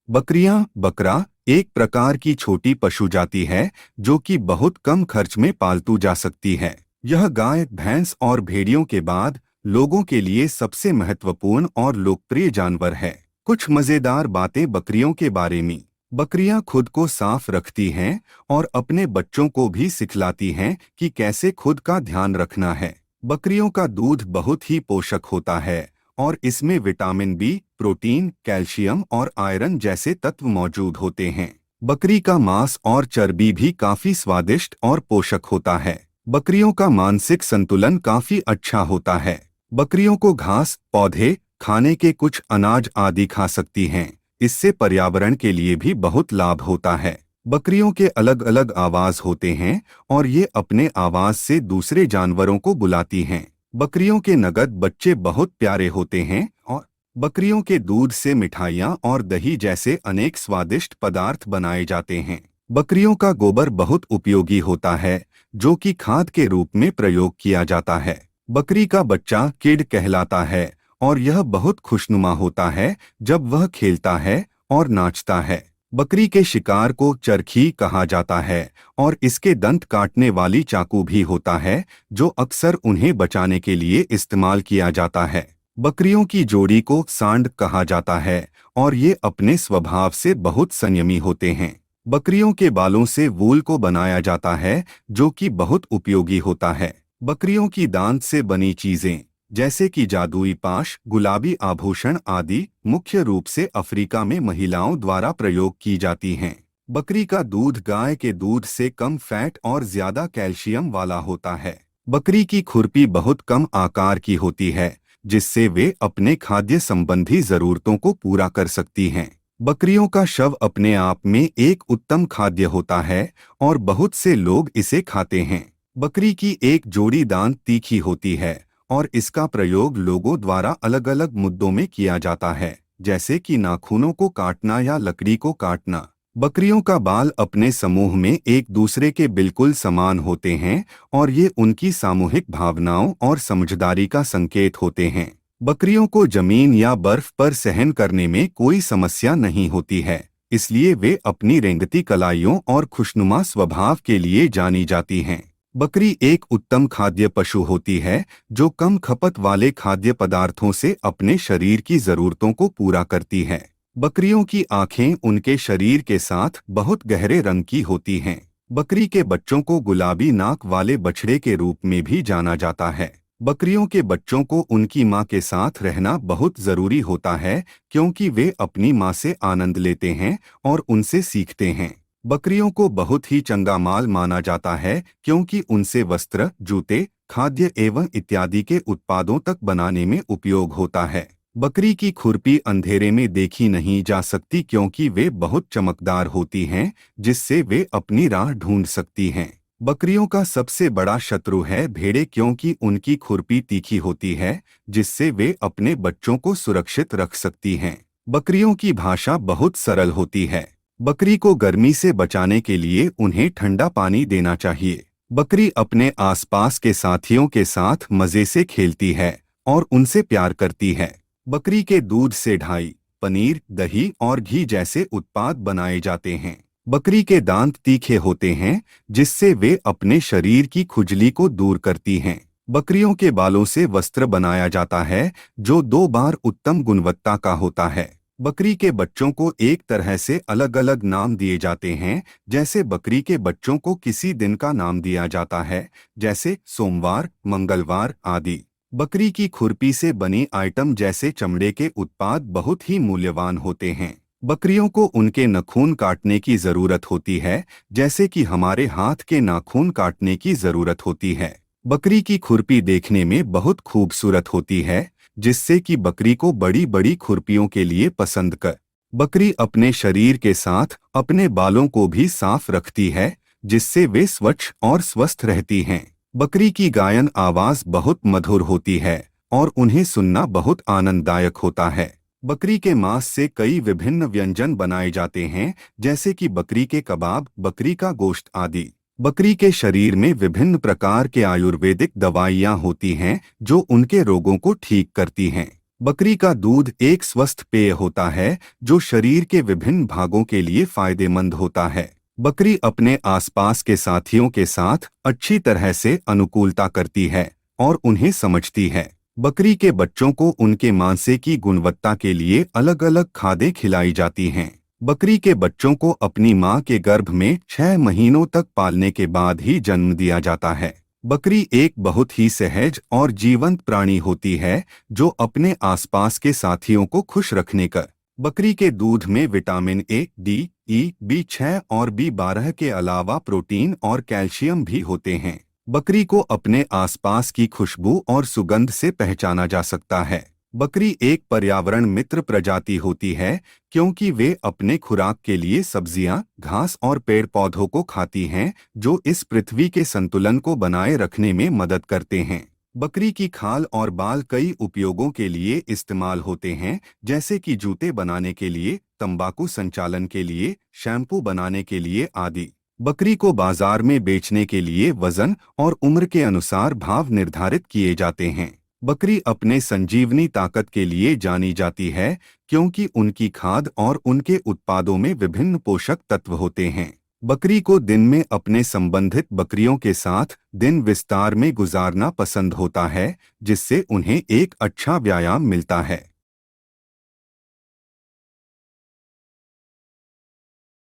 बकरियां, बकरा एक प्रकार की छोटी पशु जाति है जो कि बहुत कम खर्च में पालतू जा सकती है। यह गाय, भैंस और भेड़ियों के बाद लोगों के लिए सबसे महत्वपूर्ण और लोकप्रिय जानवर है। कुछ मजेदार बातें बकरियों के बारे में। बकरियां खुद को साफ रखती हैं और अपने बच्चों को भी सिखलाती हैं कि कैसे खुद का ध्यान रखना है। बकरियों का दूध बहुत ही पोषक होता है और इसमें विटामिन बी, प्रोटीन, कैल्शियम और आयरन जैसे तत्व मौजूद होते हैं। बकरी का मांस और चर्बी भी काफी स्वादिष्ट और पोषक होता है। बकरियों का मानसिक संतुलन काफी अच्छा होता है। बकरियों को घास, पौधे, खाने के कुछ अनाज आदि खा सकती हैं। इससे पर्यावरण के लिए भी बहुत लाभ होता है। बकरियों के अलग अलग आवाज होते हैं और ये अपने आवाज से दूसरे जानवरों को बुलाती हैं। बकरियों के नगद बच्चे बहुत प्यारे होते हैं और बकरियों के दूध से मिठाइयाँ और दही जैसे अनेक स्वादिष्ट पदार्थ बनाए जाते हैं। बकरियों का गोबर बहुत उपयोगी होता है जो कि खाद के रूप में प्रयोग किया जाता है। बकरी का बच्चा किड कहलाता है और यह बहुत खुशनुमा होता है जब वह खेलता है और नाचता है। बकरी के शिकार को चरखी कहा जाता है और इसके दंत काटने वाली चाकू भी होता है जो अक्सर उन्हें बचाने के लिए इस्तेमाल किया जाता है। बकरियों की जोड़ी को सांड कहा जाता है और ये अपने स्वभाव से बहुत संयमी होते हैं। बकरियों के बालों से वूल को बनाया जाता है जो कि बहुत उपयोगी होता है। बकरियों की दांत से बनी चीजें जैसे कि जादुई पाश, गुलाबी आभूषण आदि मुख्य रूप से अफ्रीका में महिलाओं द्वारा प्रयोग की जाती हैं। बकरी का दूध गाय के दूध से कम फैट और ज्यादा कैल्शियम वाला होता है। बकरी की खुरपी बहुत कम आकार की होती है जिससे वे अपने खाद्य संबंधी जरूरतों को पूरा कर सकती हैं। बकरियों का शव अपने आप में एक उत्तम खाद्य होता है और बहुत से लोग इसे खाते हैं। बकरी की एक जोड़ी दांत तीखी होती है और इसका प्रयोग लोगों द्वारा अलग अलग मुद्दों में किया जाता है, जैसे कि नाखूनों को काटना या लकड़ी को काटना। बकरियों का बाल अपने समूह में एक दूसरे के बिल्कुल समान होते हैं और ये उनकी सामूहिक भावनाओं और समझदारी का संकेत होते हैं। बकरियों को जमीन या बर्फ पर सहन करने में कोई समस्या नहीं होती है, इसलिए वे अपनी रेंगती कलाइयों और खुशनुमा स्वभाव के लिए जानी जाती हैं। बकरी एक उत्तम खाद्य पशु होती है जो कम खपत वाले खाद्य पदार्थों से अपने शरीर की जरूरतों को पूरा करती है। बकरियों की आंखें उनके शरीर के साथ बहुत गहरे रंग की होती हैं। बकरी के बच्चों को गुलाबी नाक वाले बछड़े के रूप में भी जाना जाता है। बकरियों के बच्चों को उनकी मां के साथ रहना बहुत जरूरी होता है क्योंकि वे अपनी मां से आनंद लेते हैं और उनसे सीखते हैं। बकरियों को बहुत ही चंगा माल माना जाता है क्योंकि उनसे वस्त्र, जूते, खाद्य एवं इत्यादि के उत्पादों तक बनाने में उपयोग होता है। बकरी की खुरपी अंधेरे में देखी नहीं जा सकती क्योंकि वे बहुत चमकदार होती हैं जिससे वे अपनी राह ढूंढ सकती हैं। बकरियों का सबसे बड़ा शत्रु है भेड़ें क्योंकि उनकी खुरपी तीखी होती है जिससे वे अपने बच्चों को सुरक्षित रख सकती हैं। बकरियों की भाषा बहुत सरल होती है। बकरी को गर्मी से बचाने के लिए उन्हें ठंडा पानी देना चाहिए। बकरी अपने आसपास के साथियों के साथ मजे से खेलती है और उनसे प्यार करती है। बकरी के दूध से ढाई, पनीर, दही और घी जैसे उत्पाद बनाए जाते हैं। बकरी के दांत तीखे होते हैं जिससे वे अपने शरीर की खुजली को दूर करती हैं। बकरियों के बालों से वस्त्र बनाया जाता है जो 2 बार उत्तम गुणवत्ता का होता है। बकरी के बच्चों को एक तरह से अलग अलग नाम दिए जाते हैं, जैसे बकरी के बच्चों को किसी दिन का नाम दिया जाता है जैसे सोमवार, मंगलवार आदि। बकरी की खुरपी से बनी आइटम जैसे चमड़े के उत्पाद बहुत ही मूल्यवान होते हैं। बकरियों को उनके नाखून काटने की जरूरत होती है जैसे कि हमारे हाथ के नाखून काटने की जरूरत होती है। बकरी की खुरपी देखने में बहुत खूबसूरत होती है जिससे कि बकरी को बड़ी बड़ी खुरपियों के लिए पसंद कर। बकरी अपने शरीर के साथ अपने बालों को भी साफ रखती है जिससे वे स्वच्छ और स्वस्थ रहती हैं। बकरी की गायन आवाज बहुत मधुर होती है और उन्हें सुनना बहुत आनंददायक होता है। बकरी के मांस से कई विभिन्न व्यंजन बनाए जाते हैं जैसे कि बकरी के कबाब, बकरी का गोश्त आदि। बकरी के शरीर में विभिन्न प्रकार के आयुर्वेदिक दवाइयाँ होती हैं जो उनके रोगों को ठीक करती हैं। बकरी का दूध एक स्वस्थ पेय होता है जो शरीर के विभिन्न भागों के लिए फायदेमंद होता है। बकरी अपने आसपास के साथियों के साथ अच्छी तरह से अनुकूलता करती है और उन्हें समझती है। बकरी के बच्चों को उनके मांसे की गुणवत्ता के लिए अलग-अलग खादें खिलाई जाती हैं। बकरी के बच्चों को अपनी मां के गर्भ में 6 महीनों तक पालने के बाद ही जन्म दिया जाता है। बकरी एक बहुत ही सहज और जीवंत प्राणी होती है जो अपने आसपास के साथियों को खुश रखने का। बकरी के दूध में vitamin A, D, E, B6 और B12 के अलावा प्रोटीन और कैल्शियम भी होते हैं। बकरी को अपने आसपास की खुशबू और सुगंध से पहचाना जा सकता है। बकरी एक पर्यावरण मित्र प्रजाति होती है क्योंकि वे अपने खुराक के लिए सब्जियां, घास और पेड़ पौधों को खाती हैं जो इस पृथ्वी के संतुलन को बनाए रखने में मदद करते हैं। बकरी की खाल और बाल कई उपयोगों के लिए इस्तेमाल होते हैं, जैसे कि जूते बनाने के लिए, तंबाकू संचालन के लिए, शैम्पू बनाने के लिए आदि। बकरी को बाजार में बेचने के लिए वजन और उम्र के अनुसार भाव निर्धारित किए जाते हैं। बकरी अपने संजीवनी ताकत के लिए जानी जाती है क्योंकि उनकी खाद और उनके उत्पादों में विभिन्न पोषक तत्व होते हैं। बकरी को दिन में अपने संबंधित बकरियों के साथ दिन विस्तार में गुजारना पसंद होता है, जिससे उन्हें एक अच्छा व्यायाम मिलता है।